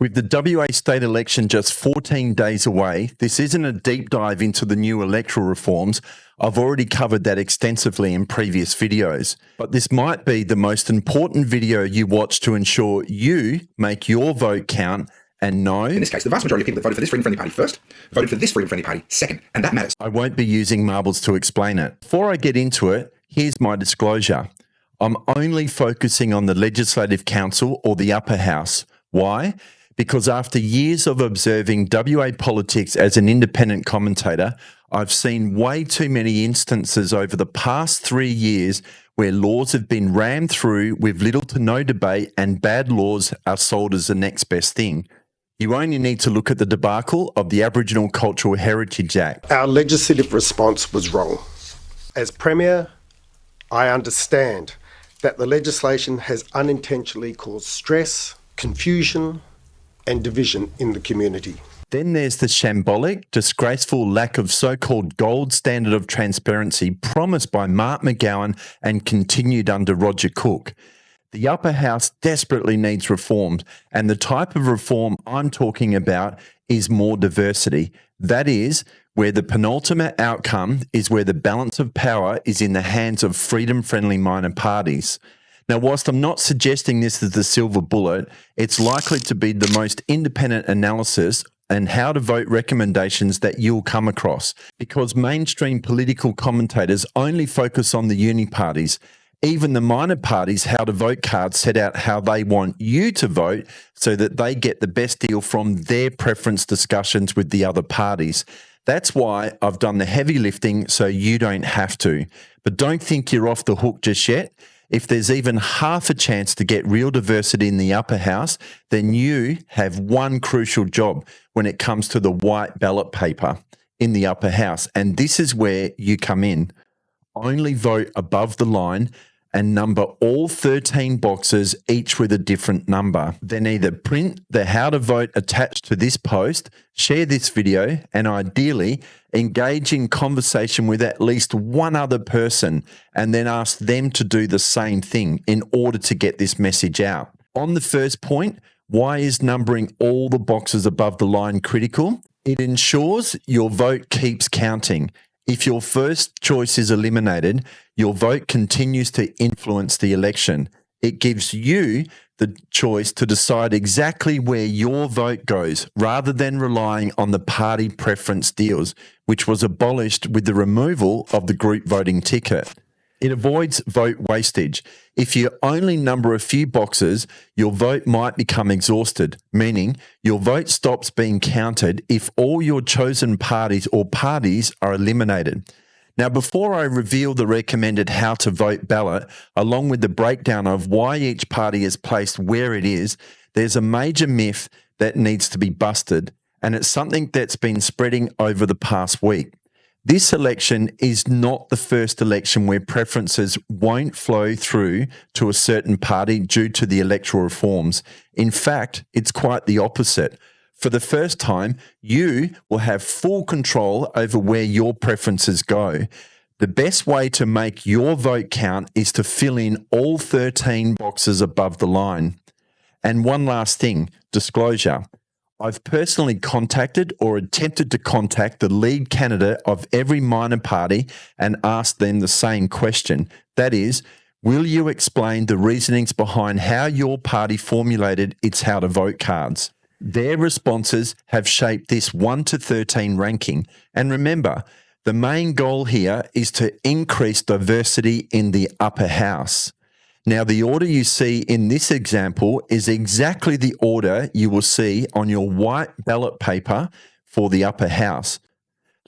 With the WA state election just 14 days away, this isn't a deep dive into the new electoral reforms. I've already covered that extensively in previous videos. But this might be the most important video you watch to ensure you make your vote count and know... In this case, the vast majority of people that voted for this Freedom Friendly Party first voted for this Freedom Friendly Party second, and that matters. I won't be using marbles to explain it. Before I get into it, here's my disclosure. I'm only focusing on the Legislative Council or the Upper House. Why? Because after years of observing WA politics as an independent commentator, I've seen way too many instances over the past 3 years where laws have been rammed through with little to no debate and bad laws are sold as the next best thing. You only need to look at the debacle of the Aboriginal Cultural Heritage Act. Our legislative response was wrong. As Premier, I understand that the legislation has unintentionally caused stress, confusion, and division in the community. Then there's the shambolic, disgraceful lack of so-called gold standard of transparency promised by Mark McGowan and continued under Roger Cook. The Upper House desperately needs reformed, and the type of reform I'm talking about is more diversity. That is, where the penultimate outcome is where the balance of power is in the hands of freedom-friendly minor parties. Now, whilst I'm not suggesting this is the silver bullet, it's likely to be the most independent analysis and how to vote recommendations that you'll come across, because mainstream political commentators only focus on the uni parties. Even the minor parties' how to vote cards set out how they want you to vote so that they get the best deal from their preference discussions with the other parties. That's why I've done the heavy lifting so you don't have to. But don't think you're off the hook just yet. If there's even half a chance to get real diversity in the Upper House, then you have one crucial job when it comes to the white ballot paper in the Upper House. And this is where you come in. Only vote above the line and number all 13 boxes, each with a different number. Then either print the how to vote attached to this post, share this video, and ideally engage in conversation with at least one other person and then ask them to do the same thing in order to get this message out. On the first point, why is numbering all the boxes above the line critical? It ensures your vote keeps counting. If your first choice is eliminated, your vote continues to influence the election. It gives you the choice to decide exactly where your vote goes rather than relying on the party preference deals, which was abolished with the removal of the group voting ticket. It avoids vote wastage. If you only number a few boxes, your vote might become exhausted, meaning your vote stops being counted if all your chosen parties or parties are eliminated. Now, before I reveal the recommended how to vote ballot, along with the breakdown of why each party is placed where it is, there's a major myth that needs to be busted, and it's something that's been spreading over the past week. This election is not the first election where preferences won't flow through to a certain party due to the electoral reforms. In fact, it's quite the opposite. For the first time, you will have full control over where your preferences go. The best way to make your vote count is to fill in all 13 boxes above the line. And one last thing, disclosure. I've personally contacted or attempted to contact the lead candidate of every minor party and asked them the same question. That is, will you explain the reasonings behind how your party formulated its how to vote cards? Their responses have shaped this 1 to 13 ranking. And remember, the main goal here is to increase diversity in the Upper House. Now, the order you see in this example is exactly the order you will see on your white ballot paper for the Upper House.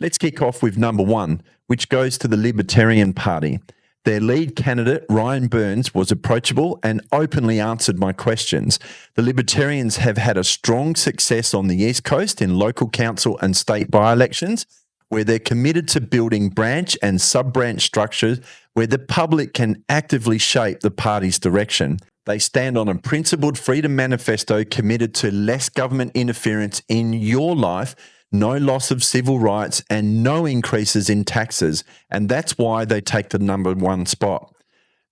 Let's kick off with number 1, which goes to the Libertarian Party. Their lead candidate, Ryan Burns, was approachable and openly answered my questions. The Libertarians have had a strong success on the East Coast in local council and state by-elections, where they're committed to building branch and sub-branch structures where the public can actively shape the party's direction. They stand on a principled freedom manifesto committed to less government interference in your life, no loss of civil rights, and no increases in taxes. And that's why they take the number 1 spot.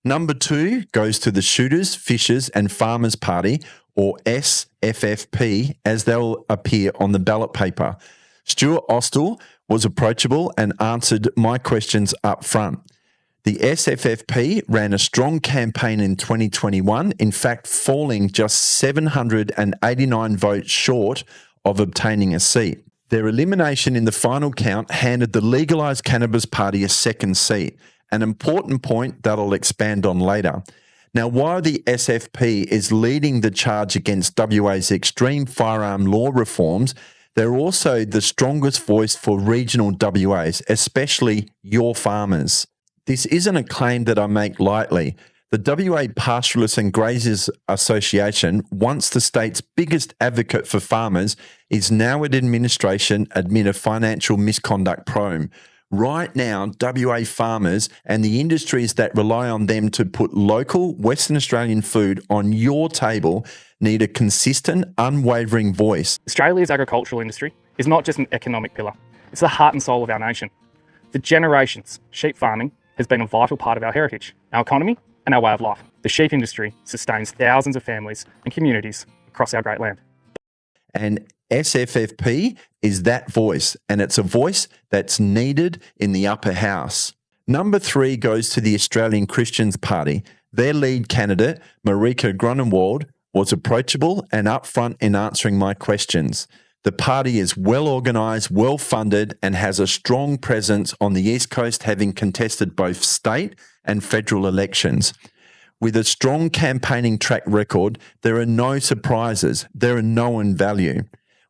Number 2 goes to the Shooters, Fishers and Farmers Party, or SFFP, as they'll appear on the ballot paper. Stuart Austell was approachable and answered my questions up front. The SFFP ran a strong campaign in 2021, in fact falling just 789 votes short of obtaining a seat. Their elimination in the final count handed the Legalised Cannabis Party a second seat, an important point that I'll expand on later. Now, while the SFP is leading the charge against WA's extreme firearm law reforms, they're also the strongest voice for regional WAs, especially your farmers. This isn't a claim that I make lightly. The WA Pastoralists and Graziers Association, once the state's biggest advocate for farmers, is now at administration amid a financial misconduct probe. Right now, WA farmers and the industries that rely on them to put local Western Australian food on your table need a consistent, unwavering voice. Australia's agricultural industry is not just an economic pillar, it's the heart and soul of our nation. For generations, sheep farming has been a vital part of our heritage, our economy and our way of life. The sheep industry sustains thousands of families and communities across our great land. And SFFP is that voice, and it's a voice that's needed in the upper house. Number 3 goes to the Australian Christians Party. Their lead candidate, Marika Grunewald, was approachable and upfront in answering my questions. The party is well organised, well funded, and has a strong presence on the East Coast, having contested both state and federal elections. With a strong campaigning track record, there are no surprises. There are known value.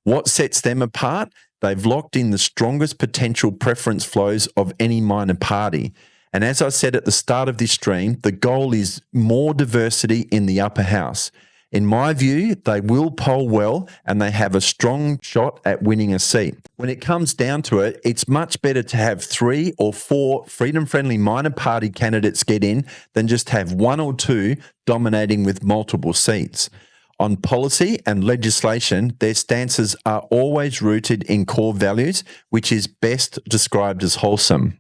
What sets them apart? They've locked in the strongest potential preference flows of any minor party. And as I said at the start of this stream, the goal is more diversity in the upper house. In my view, they will poll well and they have a strong shot at winning a seat. When it comes down to it, it's much better to have 3 or 4 freedom-friendly minor party candidates get in than just have 1 or 2 dominating with multiple seats. On policy and legislation, their stances are always rooted in core values, which is best described as wholesome.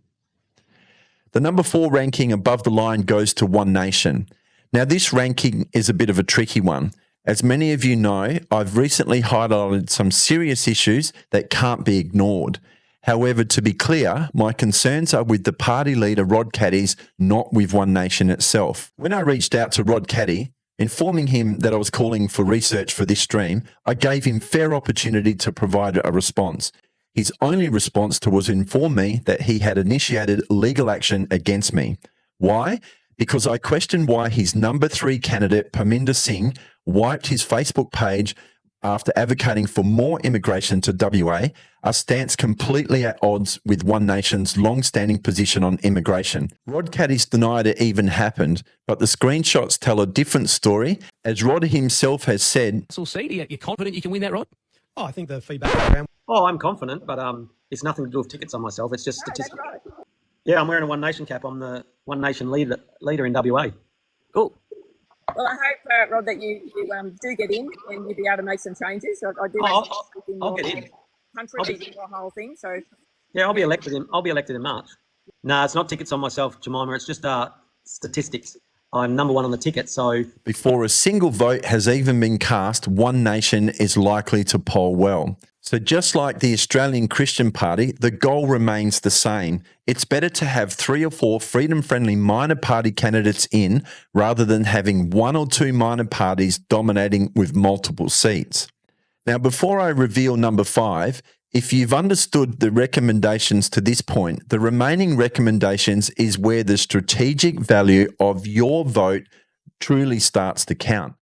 The number 4 ranking above the line goes to One Nation. Now, this ranking is a bit of a tricky one. As many of you know, I've recently highlighted some serious issues that can't be ignored. However, to be clear, my concerns are with the party leader, Rod Caddy's, not with One Nation itself. When I reached out to Rod Caddy, informing him that I was calling for research for this stream, I gave him fair opportunity to provide a response. His only response was to inform me that he had initiated legal action against me. Why? Because I questioned why his number 3 candidate, Parminder Singh, wiped his Facebook page after advocating for more immigration to WA, a stance completely at odds with One Nation's long-standing position on immigration. Rod Caddy's denied it even happened, but the screenshots tell a different story. As Rod himself has said, You're confident you can win that, Rod? Oh, I think the feedback around. Oh, I'm confident, but it's nothing to do with tickets on myself. It's just statistics. Right. Yeah, I'm wearing a One Nation cap. I'm the One Nation leader in WA. Cool. Well, I hope, Rod, that you do get in and you'll be able to make some changes. I do. I'll get in. Country the whole thing. So. Yeah, I'll be elected in March. No, it's not tickets on myself, Jemima. It's just statistics. I'm number 1 on the ticket, so... Before a single vote has even been cast, One Nation is likely to poll well. So just like the Australian Christian Party, the goal remains the same. It's better to have 3 or 4 freedom-friendly minor party candidates in rather than having 1 or 2 minor parties dominating with multiple seats. Now, before I reveal number 5, if you've understood the recommendations to this point, the remaining recommendations is where the strategic value of your vote truly starts to count.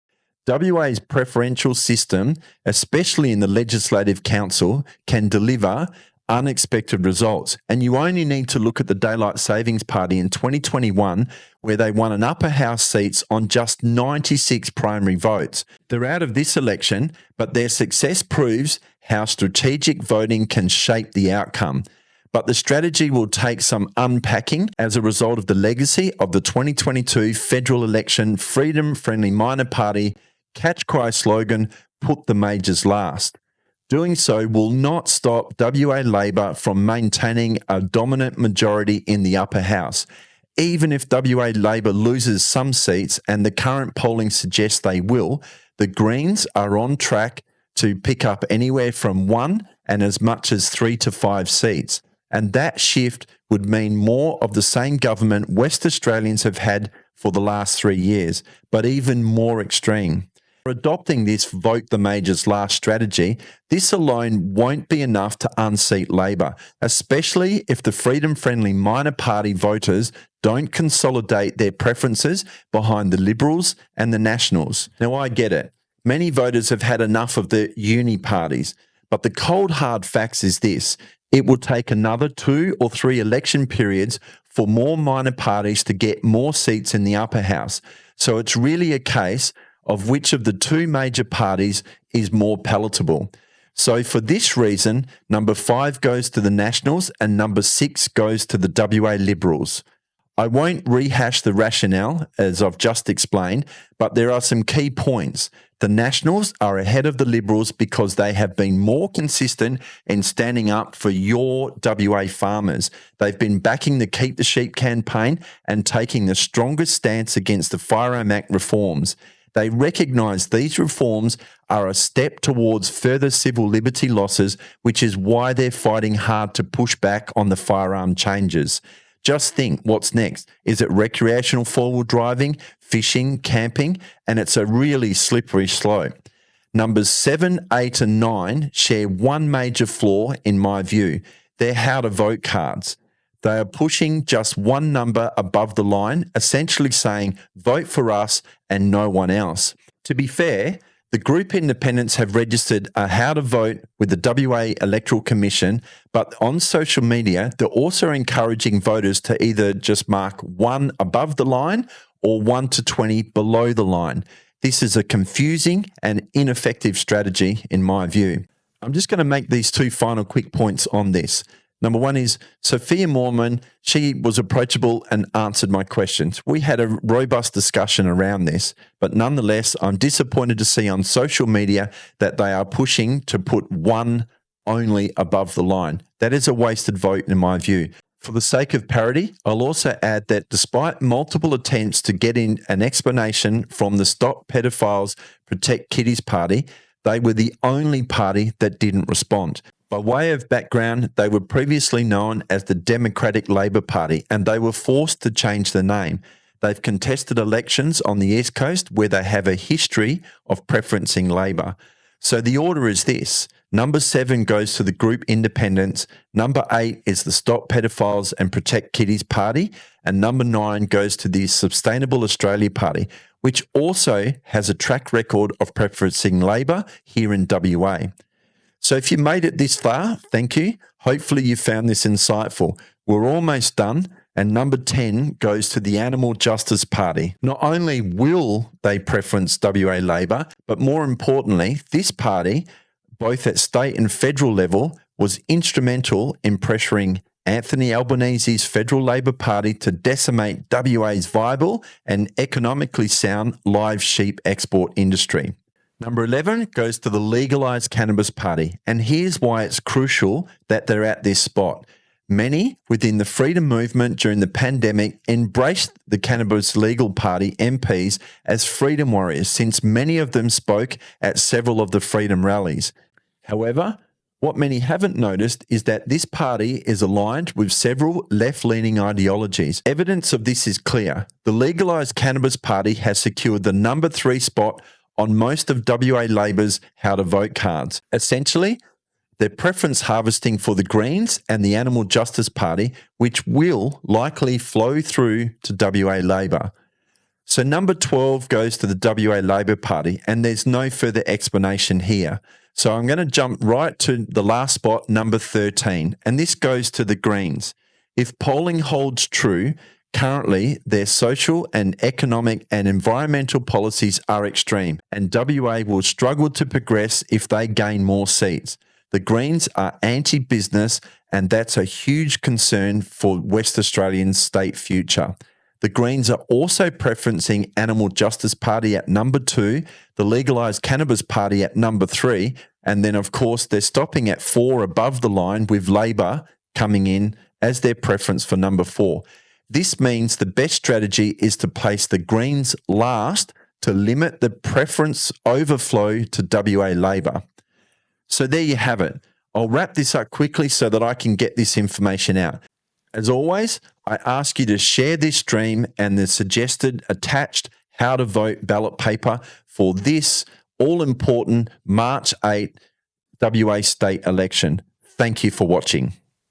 WA's preferential system, especially in the Legislative Council, can deliver unexpected results. And you only need to look at the Daylight Savings Party in 2021, where they won an upper house seats on just 96 primary votes. They're out of this election, but their success proves how strategic voting can shape the outcome. But the strategy will take some unpacking as a result of the legacy of the 2022 federal election freedom-friendly minor party catch cry slogan, "Put the majors last." Doing so will not stop WA Labor from maintaining a dominant majority in the upper house. even if WA Labor loses some seats, and the current polling suggests they will, the Greens are on track to pick up anywhere from 1 and as much as 3 to 5 seats. And that shift would mean more of the same government West Australians have had for the last 3 years, but even more extreme. For adopting this vote the majors last strategy, this alone won't be enough to unseat Labor, especially if the freedom-friendly minor party voters don't consolidate their preferences behind the Liberals and the Nationals. Now, I get it. Many voters have had enough of the uni parties, but the cold hard facts is this: it will take another 2 or 3 election periods for more minor parties to get more seats in the upper house. So it's really a case of which of the 2 major parties is more palatable. So for this reason, number 5 goes to the Nationals and number 6 goes to the WA Liberals. I won't rehash the rationale, as I've just explained, but there are some key points. The Nationals are ahead of the Liberals because they have been more consistent in standing up for your WA farmers. They've been backing the Keep the Sheep campaign and taking the strongest stance against the Firearm Act reforms. They recognise these reforms are a step towards further civil liberty losses, which is why they're fighting hard to push back on the firearm changes. Just think, what's next? Is it recreational four-wheel driving, fishing, camping? And it's a really slippery slope. Numbers 7, 8 and 9 share one major flaw in my view. They're how to vote cards. They are pushing just one number above the line, essentially saying, vote for us and no one else. To be fair, the group independents have registered a how to vote with the WA Electoral Commission, but on social media, they're also encouraging voters to either just mark 1 above the line or 1 to 20 below the line. This is a confusing and ineffective strategy in my view. I'm just going to make these 2 final quick points on this. Number 1 is Sophia Moorman. She was approachable and answered my questions. We had a robust discussion around this, but nonetheless, I'm disappointed to see on social media that they are pushing to put 1 only above the line. That is a wasted vote in my view. For the sake of parity, I'll also add that despite multiple attempts to get in an explanation from the Stop Pedophiles Protect Kiddies party, they were the only party that didn't respond. By way of background, they were previously known as the Democratic Labor Party, and they were forced to change the name. They've contested elections on the East Coast where they have a history of preferencing Labor. So the order is this. Number 7 goes to the group independents, number 8 is the Stop Pedophiles and Protect Kiddies party, and number 9 goes to the Sustainable Australia Party, which also has a track record of preferencing Labor here in WA. So if you made it this far, thank you. Hopefully you found this insightful. We're almost done, and number 10 goes to the Animal Justice Party. Not only will they preference WA Labor, but more importantly, this party, both at state and federal level, was instrumental in pressuring Anthony Albanese's Federal Labor Party to decimate WA's viable and economically sound live sheep export industry. Number 11 goes to the Legalised Cannabis Party, and here's why it's crucial that they're at this spot. Many within the freedom movement during the pandemic embraced the Cannabis Legal Party MPs as freedom warriors, since many of them spoke at several of the freedom rallies. However, what many haven't noticed is that this party is aligned with several left-leaning ideologies. Evidence of this is clear. The Legalised Cannabis Party has secured the number 3 spot on most of WA Labor's how to vote cards. Essentially, they're preference harvesting for the Greens and the Animal Justice Party, which will likely flow through to WA Labor. So number 12 goes to the WA Labor Party, and there's no further explanation here. So I'm going to jump right to the last spot, number 13, and this goes to the Greens. If polling holds true, currently, their social and economic and environmental policies are extreme, and WA will struggle to progress if they gain more seats. The Greens are anti-business, and that's a huge concern for West Australians' state future. The Greens are also preferencing Animal Justice Party at number 2, the Legalised Cannabis Party at number 3, and then, of course, they're stopping at 4 above the line with Labor coming in as their preference for number 4. This means the best strategy is to place the Greens last to limit the preference overflow to WA Labor. So there you have it. I'll wrap this up quickly so that I can get this information out. As always, I ask you to share this stream and the suggested attached how to vote ballot paper for this all-important March 8 WA state election. Thank you for watching.